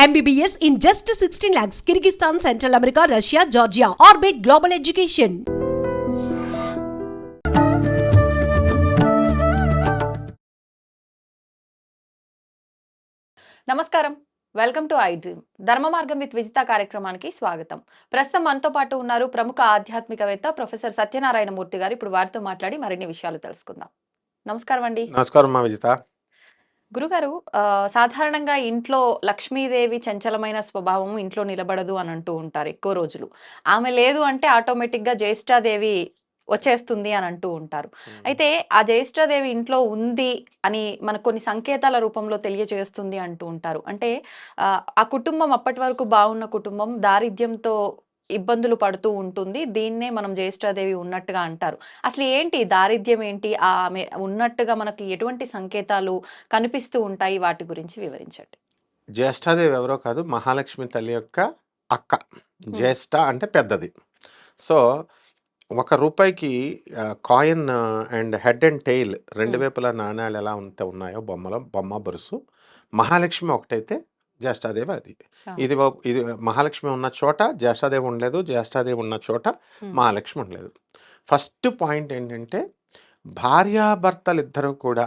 MBBS in just 16 lakhs. Kyrgyzstan, Central America, Russia, Georgia. Orbit Global Education. నమస్కారం. Welcome to I dream. ధర్మ మార్గం with Vijitha కార్యక్రమానికి స్వాగతం. ప్రస్తుతం మనతో పాటు ఉన్నారు ప్రముఖ ఆధ్యాత్మికవేత్త ప్రొఫెసర్ సత్యనారాయణ మూర్తి గారు. ఇప్పుడు వారితో మాట్లాడి మరిన్ని విషయాలు తెలుసుకుందాం. నమస్కారం అండి. నమస్కారం మా విజిత. గురుగారు, సాధారణంగా ఇంట్లో లక్ష్మీదేవి చంచలమైన స్వభావం ఇంట్లో నిలబడదు అని అంటూ ఉంటారు ఎక్కువ రోజులు. ఆమె లేదు అంటే ఆటోమేటిక్‌గా జ్యేష్ఠాదేవి వచ్చేస్తుంది అని అంటూ ఉంటారు. అయితే ఆ జ్యేష్ఠాదేవి ఇంట్లో ఉంది అని మనకు కొన్ని సంకేతాల రూపంలో తెలియజేస్తుంది అంటూ ఉంటారు. అంటే ఆ కుటుంబం అప్పటి వరకు బాగున్న కుటుంబం దారిద్ర్యంతో ఇబ్బందులు పడుతూ ఉంటుంది. దీన్నే మనం జ్యేష్ఠాదేవి ఉన్నట్టుగా అంటారు. అసలు ఏంటి దారిద్ర్యం ఏంటి? ఆమె ఉన్నట్టుగా మనకి ఎటువంటి సంకేతాలు కనిపిస్తూ ఉంటాయి? వాటి గురించి వివరించండి. జ్యేష్ఠాదేవి ఎవరో కాదు, మహాలక్ష్మి తల్లి యొక్క అక్క. జ్యేష్ఠ అంటే పెద్దది. సో ఒక రూపాయికి coin and head and tail రెండు వైపులా నాణ్యాలు ఎలా ఉన్నాయో బొమ్మ బొరుసు, మహాలక్ష్మి ఒకటైతే జ్యేష్ఠాదేవి అది. ఇది ఇది మహాలక్ష్మి ఉన్న చోట జ్యేష్ఠాదేవి ఉండలేదు, జ్యేష్ఠాదేవి ఉన్న చోట మహాలక్ష్మి ఉండలేదు. ఫస్ట్ పాయింట్ ఏంటంటే, భార్యాభర్తలు ఇద్దరు కూడా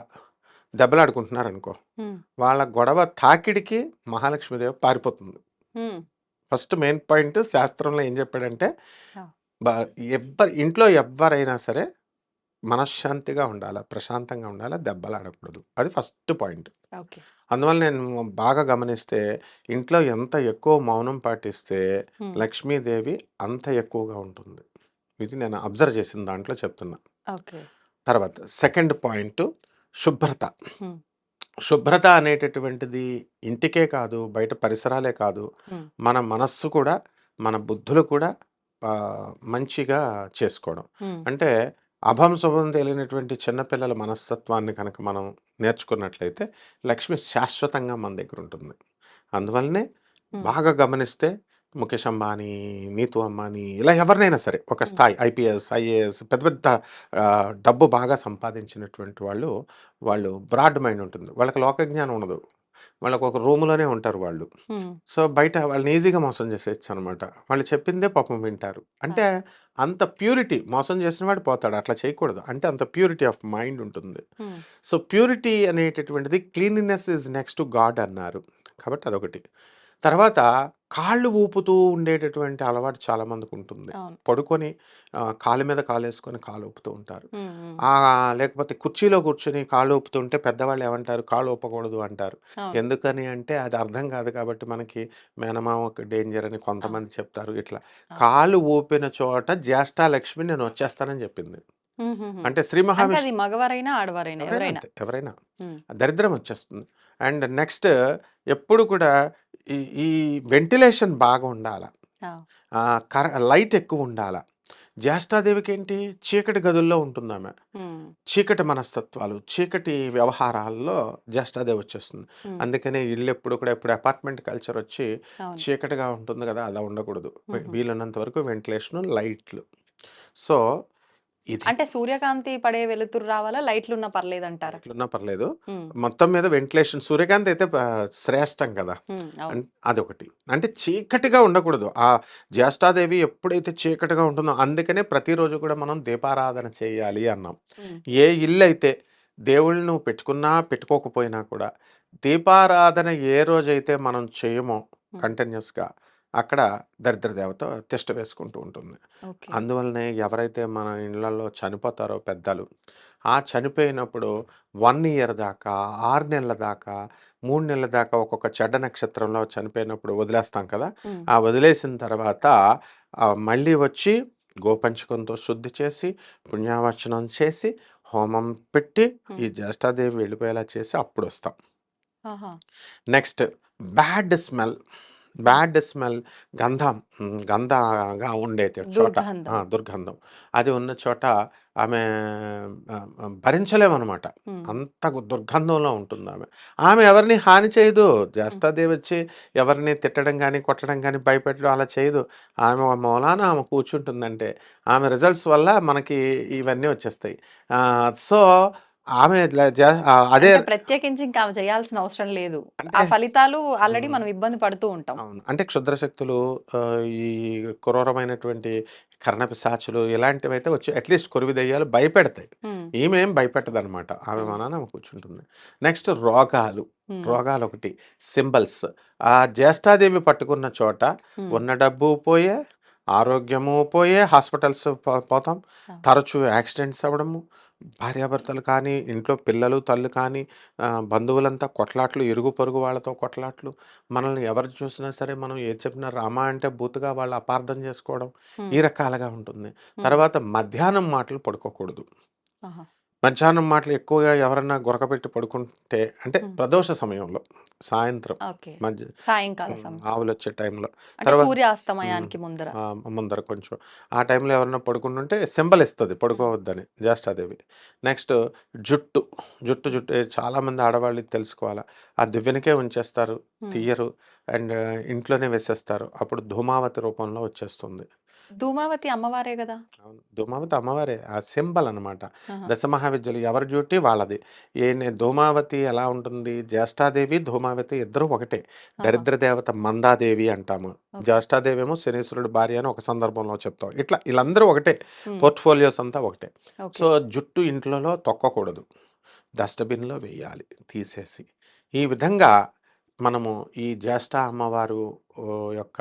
దెబ్బలాడుకుంటున్నారు అనుకో, వాళ్ళ గొడవ తాకిడికి మహాలక్ష్మీదేవి పారిపోతుంది. ఫస్ట్ మెయిన్ పాయింట్ శాస్త్రంలో ఏం చెప్పాడంటే, ఇంట్లో ఎవ్వరైనా సరే మనశ్శాంతిగా ఉండాలి, ప్రశాంతంగా ఉండాలి, దెబ్బలాడకూడదు. అది ఫస్ట్ పాయింట్. అందువల్ల నేను బాగా గమనిస్తే ఇంట్లో ఎంత ఎక్కువ మౌనం పాటిస్తే లక్ష్మీదేవి అంత ఎక్కువగా ఉంటుంది. ఇది నేను అబ్జర్వ్ చేసిన దాంట్లో చెప్తున్నా. తర్వాత సెకండ్ పాయింట్ శుభ్రత. శుభ్రత అనేటటువంటిది ఇంటికే కాదు, బయట పరిసరాలే కాదు, మన మనస్సు కూడా, మన బుద్ధులు కూడా మంచిగా చేసుకోవడం. అంటే అభం శుభం తెలియనటువంటి చిన్నపిల్లల మనస్తత్వాన్ని కనుక మనం నేర్చుకున్నట్లయితే లక్ష్మి శాశ్వతంగా మన దగ్గర ఉంటుంది. అందువల్లనే బాగా గమనిస్తే ముఖేష్ అంబానీ, నీతు అంబానీ, ఇలా ఎవరినైనా సరే ఒక స్థాయి ఐపీఎస్, ఐఏఎస్, పెద్ద పెద్ద డబ్బు బాగా సంపాదించినటువంటి వాళ్ళు బ్రాడ్ మైండ్ ఉంటుంది. వాళ్ళకి లోకజ్ఞానం ఉండదు. వాళ్ళకి ఒక రూమ్లోనే ఉంటారు వాళ్ళు. సో బయట వాళ్ళని ఈజీగా మోసం చేసేయచ్చు అనమాట. వాళ్ళు చెప్పిందే పాపం వింటారు. అంటే అంత ప్యూరిటీ, మోసం చేసిన వాడు పోతాడు, అట్లా చేయకూడదు. అంటే అంత ప్యూరిటీ ఆఫ్ మైండ్ ఉంటుంది. సో ప్యూరిటీ అనేటటువంటిది cleanliness is next to God అన్నారు. కాబట్టి అదొకటి. తర్వాత కాళ్ళు ఊపుతూ ఉండేటటువంటి అలవాటు చాలా మందికి ఉంటుంది. పడుకొని కాలు మీద కాలేసుకొని కాలు ఊపుతూ ఉంటారు. లేకపోతే కుర్చీలో కూర్చొని కాళ్ళు ఊపుతుంటే పెద్దవాళ్ళు ఏమంటారు, కాళ్ళు ఊపకూడదు అంటారు. ఎందుకని అంటే అది అర్థం కాదు కాబట్టి మనకి మేనమామకు డేంజర్ అని కొంతమంది చెప్తారు. ఇట్లా కాళ్ళు ఊపిన చోట జ్యేష్ఠాలక్ష్మి నేను వచ్చేస్తానని చెప్పింది. అంటే శ్రీ మహావిష్ణు మగవారైనా ఆడవారైనా ఎవరైనా దరిద్రం వచ్చేస్తుంది. అండ్ నెక్స్ట్ ఎప్పుడు కూడా ఈ వెంటిలేషన్ బాగా ఉండాల, లైట్ ఎక్కువ ఉండాల. జ్యేష్ఠాదేవికి ఏంటి, చీకటి గదుల్లో ఉంటుంది ఆమె. చీకటి మనస్తత్వాలు, చీకటి వ్యవహారాల్లో జ్యేష్ఠాదేవి వచ్చేస్తుంది. అందుకనే ఇల్లు ఎప్పుడు కూడా, ఎప్పుడు అపార్ట్మెంట్ కల్చర్ వచ్చి చీకటిగా ఉంటుంది కదా, అలా ఉండకూడదు. వీలున్నంత వరకు వెంటిలేషన్, లైట్లు. సో అంటే సూర్యకాంతి పడే వెలుతురు రావాలా, లైట్లున్నా పర్లేదంటారా? లైట్లున్నా పర్లేదు, మొత్తం మీద వెంటిలేషన్. సూర్యకాంతి అయితే శ్రేష్టం కదా, అదొకటి. అంటే చీకటిగా ఉండకూడదు. ఆ జ్యేష్ఠాదేవి ఎప్పుడైతే చీకటిగా ఉంటుందో, అందుకనే ప్రతిరోజు కూడా మనం దీపారాధన చేయాలి అన్నాం. ఏ ఇల్లు అయితే దేవుళ్ళు నువ్వు పెట్టుకున్నా పెట్టుకోకపోయినా కూడా దీపారాధన ఏ రోజైతే మనం చేయమో కంటిన్యూస్గా, అక్కడ దరిద్ర దేవత తిష్ట వేసుకుంటూ ఉంటుంది. అందువల్లనే ఎవరైతే మన ఇళ్లలో చనిపోతారో పెద్దలు, ఆ చనిపోయినప్పుడు 1 ఇయర్ దాకా, 6 నెలల దాకా, 3 నెలల దాకా ఒక్కొక్క చెడ్డ నక్షత్రంలో చనిపోయినప్పుడు వదిలేస్తాం కదా, ఆ వదిలేసిన తర్వాత మళ్ళీ వచ్చి గోపంచకంతో శుద్ధి చేసి, పుణ్యావచనం చేసి, హోమం పెట్టి, ఈ జ్యేష్ఠాదేవి వెళ్ళిపోయేలా చేసి అప్పుడు వస్తాం. నెక్స్ట్ బ్యాడ్ స్మెల్, గంధంగా ఉండే చోట, దుర్గంధం అది ఉన్న చోట ఆమె భరించలేమన్నమాట. అంత దుర్గంధంలో ఉంటుంది ఆమె ఎవరిని హాని చేయదు. జ్యేష్ఠాదేవి వచ్చి ఎవరిని తిట్టడం కానీ, కొట్టడం కానీ, భయపెట్టడం అలా చేయదు. ఆమె మూలాన ఆమె కూర్చుంటుందంటే ఆమె రిజల్ట్స్ వల్ల మనకి ఇవన్నీ వచ్చేస్తాయి. సో ఆమె అదే అంటే ప్రత్యేకించి ఇంకా ఆమె చేయాల్సిన అవసరం లేదు. ఆ అంటే ఫలితాలు ఆల్రెడీ హ్మ్. మనం ఇబ్బంది పడుతూ ఉంటాం. అవును. అంటే క్షుద్ర శక్తులు ఈ క్రూరమైనటువంటి కర్ణపిశాచులు ఇలాంటివైతే వచ్చి అట్‌లీస్ట్ కొరివి దెయ్యాలు భయపెడతాయి. హ్మ్. ఈమె ఏం భయపెట్టదనమాట. ఆమె హ్మ్. మనాన ఆమె కూర్చుంటుంది. నెక్స్ట్ రోగాలు. హ్మ్. రోగాలొకటి. సింబల్స్. ఆ జ్యేష్ఠాదేవి పట్టుకున్న చోట హ్మ్. ఉన్న డబ్బు పోయే, ఆరోగ్యము పోయే, హాస్పిటల్స్ పోతాం. అవును. తరచూ యాక్సిడెంట్స్ అవ్వడము, భార్యాభర్తలు కానీ, ఇంట్లో పిల్లలు, తల్లు కానీ, బంధువులంతా కొట్లాట్లు, ఇరుగు పొరుగు వాళ్ళతో కొట్లాట్లు. మనల్ని ఎవరు చూసినా సరే మనం ఏది చెప్పినా రామా అంటే బూతుగా వాళ్ళు అపార్థం చేసుకోవడం. హ్మ్. ఈ రకాలుగా ఉంటుంది. హ్మ్. తర్వాత మధ్యాహ్నం మాటలు పడుకోకూడదు. ఆహా! మధ్యాహ్నం మాటలు ఎక్కువగా ఎవరన్నా గురకబెట్టి పడుకుంటే అంటే హ్మ్. ప్రదోష సమయంలో సాయంత్రం ఓకే. మధ్య సాయంకాల సమయం. ఆవులొచ్చే టైంలో. అంటే తర్వాత హ్మ్. సూర్యాస్తమయానికి ముందర. ముందర కొంచెం. ఆ టైంలో ఎవరన్నా పడుకుంటుంటే సింబల్ ఇస్తది హ్మ్. పడుకోవద్దని జ్యేష్ఠాదేవి. నెక్స్ట్ జుట్టు. జుట్టు హ్మ్. జుట్టు చాలామంది ఆడవాళ్ళు ఇది తెలుసుకోవాలా. ఆ దివ్వెనకే ఉంచేస్తారు. హ్మ్. తీయరు. అండ్ ఇంట్లోనే వేసేస్తారు. అప్పుడు ధూమావతి రూపంలో వచ్చేస్తుంది. ధూమావతి అమ్మవారే గదా! అవును. ధూమావతి అమ్మవారే. ఆ సింబల్ అనమాట. ఆహా! దశమహావిద్యలు ఎవరి డ్యూటీ వాళ్ళది. ధూమావతి ఎలా ఉంటుంది, జ్యేష్ఠాదేవి, ధూమావతి ఇద్దరూ ఒకటే. ఆహా! దరిద్ర దేవత మందాదేవి అంటాము. ఓకే. జ్యేష్ఠాదేవేమో శనీశ్వరుడి భార్య అని ఒక సందర్భంలో చెప్తాం. ఇట్లా ఈళ్ళందరూ ఒకటే. హ్మ్. పోర్ట్‌ఫోలియోస్ అంతా ఒకటే. ఓకే. సో, జుట్టు ఇంట్లలో తొక్కకూడదు. డస్ట్‌బిన్‌లో వేయాలి తీసేసి. ఈ విధంగా మనము ఈ జ్యేష్ఠ అమ్మవారు యొక్క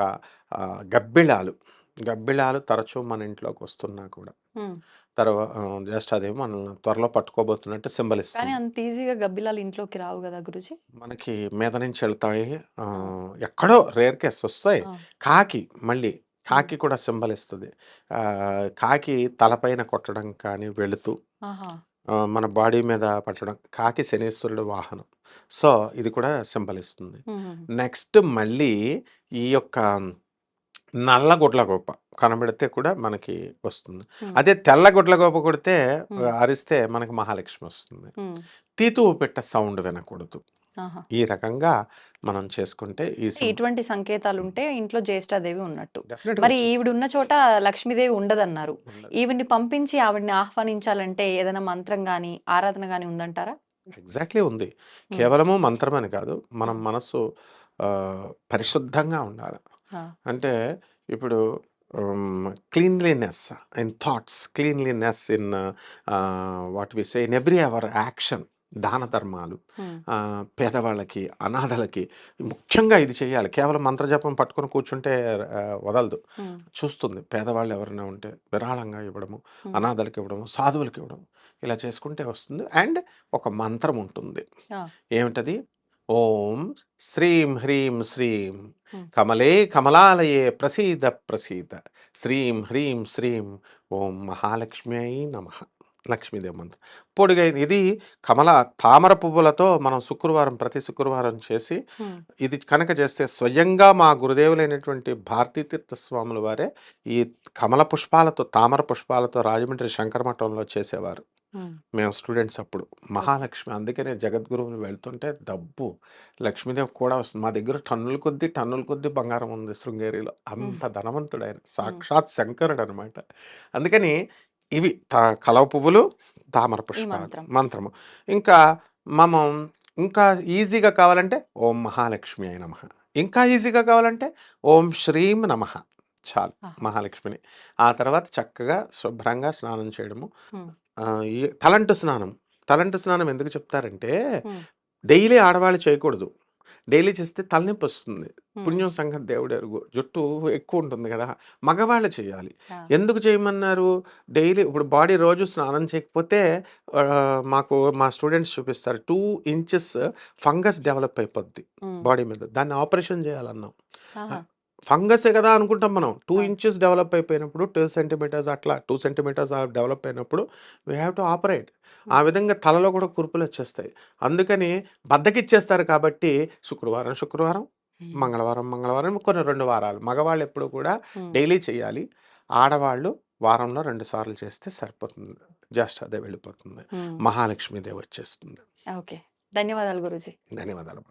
గబ్బిలాలు, గబ్బిలాలు తరచూ మన ఇంట్లోకొస్తున్నా కూడా హ్మ్. జ్యేష్ఠాదేవి మనల్ని త్వరలో పట్టుకోబోతున్నట్టు సింబల్ కానీ ఇస్తుంది. అంత ఈజీగా గబ్బిలాలు ఇంట్లోకి రావు గదా గురూజీ! మనకి మీద నుంచి ఎళ్తాయి. ఆ! ఎక్కడో రేర్ కేస్ ఒస్తాయి. ఆ! కాకి మళ్ళీ హ్మ్. కాకి కూడా సింబల్ ఇస్తది. కాకి తలపైన కొట్టడం కానీ వెళుతూ ఆహా! మన బాడీ మీద పట్టడం. కాకి శనీశ్వరుడు వాహనం. సో, ఇది కూడా సింబల్ ఇస్తుంది. హుహుహు. నెక్స్ట్ మళ్ళీ ఈ యొక్క నల్ల గుడ్లగూబ కనబడితే కూడా మనకి వస్తుంది. హ్మ్. అదే తెల్ల గుడ్లగూబ కొడితే హ్మ్. అరిస్తే మనకి మహాలక్ష్మి వస్తుంది. హ్మ్. తీతువు పిట్ట సౌండ్ వినకూడదు. ఆహా! ఈ రకంగా మనం చేసుకుంటే ఈ అంటే ఇటువంటి సంకేతాలుంటే ఇంట్లో జ్యేష్ఠాదేవి ఉన్నట్టు. డెఫినిట్‌గా మరి వచ్చేస్తుంది. ఈవిడున్న చోట లక్ష్మీదేవి ఉండదన్నారు. ఉండదు. ఈవిడ్ని పంపించి ఆవిడని ఆహ్వానించాలంటే ఏదైనా మంత్రం గాని, ఆరాధన గాని ఉందంటారా? ఎగ్జాక్ట్‌లీ ఉంది. హ్మ్. కేవలము మంత్రమని కాదు. మనం హ్మ్. మనస్సు పరిశుద్ధంగా ఉండాలి. ఆ! అంటే ఇప్పుడు cleanliness in thoughts, cleanliness in what we say in every our action. దాన ధర్మాలు, హ్మ్. పేదవాళ్ళకి, అనాథలకి ముఖ్యంగా ఇది చేయాలి. కేవలం మంత్రజపం పట్టుకొని కూర్చుంటే వదలదు. హ్మ్. చూస్తుంది. పేదవాళ్ళు ఎవరైనా ఉంటే విరాళంగా ఇవ్వడము, హ్మ్. అనాథలకి ఇవ్వడము, సాధువులకి ఇవ్వడం. ఇలా చేసుకుంటే వస్తుంది. అండ్ ఒక మంత్రం ఉంటుంది. ఆ! ఏమిటది? ఓం శ్రీం హ్రీం శ్రీం హ్మ్. కమలే కమలాలయే ప్రసీద ప్రసీద శ్రీం హ్రీం శ్రీం ఓం మహాలక్ష్మ్యై నమః. లక్ష్మీదేవి మంత్రం. పొడుగైన ఇది తామర పువ్వులతో మనం ప్రతి శుక్రవారం చేసి హ్మ్. ఇది కనుక చేస్తే స్వయంగా మా గురుదేవులైనటువంటి భారతీతీర్థ స్వాముల వారే ఈ కమల పుష్పాలతో, తామర పుష్పాలతో రాజమండ్రి శంకర మఠంలో చేసేవారు. హ్మ్. మేము స్టూడెంట్స్ అప్పుడు. ఓకే. మహాలక్ష్మి అందుకనే జగద్గురువులు వెళ్తుంటే డబ్బు, లక్ష్మీదేవి కూడా వస్తుంది. మా దగ్గర టన్నుల కొద్దీ బంగారం ఉంది శృంగేరిలో. హ్మ్. అంత ధనవంతుడాయన. హ్మ్. సాక్షాత్ శంకరుడనమాట. అందుకని ఇవి కలవ పువ్వులు, తామర ఈ పుష్పాలు, మంత్రం. మంత్రము. ఇంకా మనం ఇంకా ఈజీగా కావాలంటే ఓం మహాలక్ష్మి అయి నమః. ఇంకా ఈజీగా కావాలంటే ఓం శ్రీం నమః. చాలు ఆహా! మహాలక్ష్మిని. ఆ తర్వాత చక్కగా శుభ్రంగా స్నానం చేయడము. హ్మ్. ఈ తలంటు స్నానం ఎందుకు చెప్తారంటే, హ్మ్. డైలీ ఆడవాళ్ళు చేయకూడదు. డైలీ చేస్తే తలనొప్పొస్తుంది. హ్మ్. పుణ్యం సంగతి దేవుడెరుగు. జుట్టు ఎక్కువుంటుంది గదా! మగవాళ్ళు చేయాలి. ఆ! ఎందుకు చేయమన్నారు? డైలీ ఇప్పుడు బాడీ రోజు స్నానం చేయకపోతే మా స్టూడెంట్స్ చూపిస్తారు. 2 ఇంచెస్ ఫంగస్ డెవలప్ అయిపోద్ది హ్మ్. బాడీ మీద. దాన్ని ఆపరేషన్ చేయాలన్నాం. ఆహా! ఆహ్, ఫంగసే గదా అనుకుంటాం మనం. 2 ఆ! ఇంచెస్ డెవలప్ అయిపోయినప్పుడు 2 సెంటీమీటర్స్ అట్లా 2 సెంటీమీటర్స్ డెవలప్ అయినప్పుడు వి హావ్ టు ఆపరేట్. ఆ హ్మ్. విధంగా తలలో కూడా కురుపులొచ్చేస్తాయి. అందుకని బద్ధకిచ్చేస్తారు కాబట్టి శుక్రవారం, హ్మ్. మంగళవారం కొన్ని 2 వారాలు. మగవాళ్ళెప్పుడు కూడా హ్మ్. డైలీ చేయాలి. ఆడవాళ్ళు వారంలో 2 సార్లు చేస్తే సరిపోతుంది. జ్యేష్ఠాదేవి వెళ్ళిపోతుంది. హ్మ్. మహాలక్ష్మీదేవి వచ్చేస్తుంది. ఓకే. ధన్యవాదాలు గురూజీ. ధన్యవాదాలు.